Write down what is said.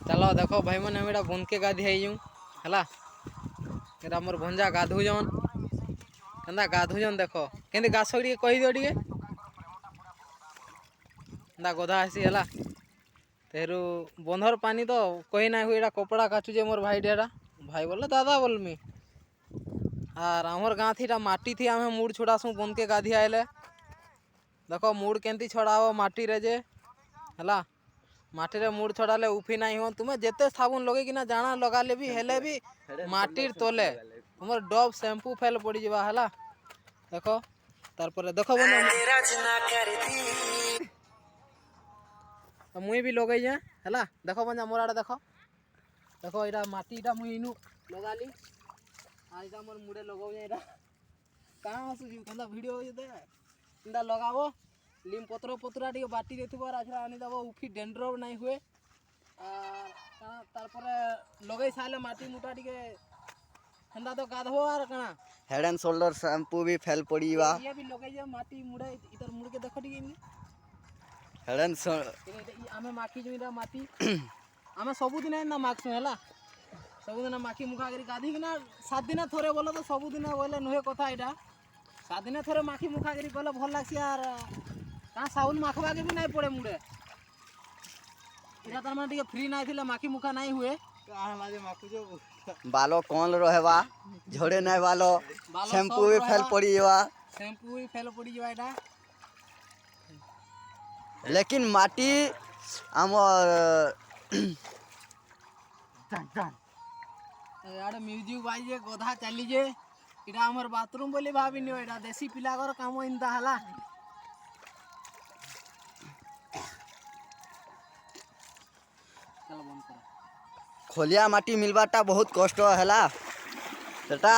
चलो देखो भाई मैंने हम बन के गाधी आई है एटा मोर भंजा गाधुजन केन्दा गाधुजन देख केंदी गाछ टे कही दियो टे एंदा गधा आसी है तेरू बंधर पानी तो कही ना हुई कपड़ा काचुचे मोर भाई डेरा भाई बोले दादा बोलमी आर आमर गाँ थी माटी थी आम मुड़ छोड़ासू बन के गाधी आएले देखो मुड़ केंती छड़ाओ माटी रे जे है माटी रे मुड़ छड़ाले उफी ना हो तुम्हें जिते साबुन लगे कि ना जाना लगा ले भी हेले भी माटिर तले तुम डब शैम्पू फेल पड़ जावा है देखो तारपर देखो मुई भी लगे है देखो बंजा मोर आड़े देखो देखो यहाँ माटीटा मुई इनू लगा ली आज मोर मुड़े लगाऊ यहाँ कहाँ आसुची क्या भिड इंदा लगाबो लिम पत्र पतरा टे बाटी देथिबो आछरा आनी दबो उफी डेंड्रफ नहीं हुए तारपर लगे साले माटी मुटा टे हेंदा तो गाधबो आर कणा हेड एंड शोल्डर शैम्पू भी फेल पड़ीवा ये भी लगे जे माटी मुड़े इधर मुड़ के देखो टे हेड एंड आमे माखी जमीरा माटी आमे सबुदिन एंदा माखसु हैला सबुदिन माखी मुखा करी गाधी कि ना 7 दिन थोड़े बोलो तो सबुदिन बोले नुहे कथा यहाँ 7 दिन थोड़े माखी मुखा करी गले भल लग्सी यार कहाँ साबुन माखवा के भी नहीं पड़े मुड़े इधर तार टे फ्री नहीं थिले माखी मुखा नहीं हुए बालो कौन रहेवा झड़े नहीं बालो शैम्पू भी फेल पड़ीवा शैम्पू भी फेल पड़ी जावा एटा लेकिन माटी आमर यार म्यूजिक बाजे गधा चली जे इटा हमर बाथरूम बोली भाविनी एटा देसी पिलागर काम इंदा हला चल बंद कर खोलिया माटी मिलवाटा बहुत कष्ट है सेटा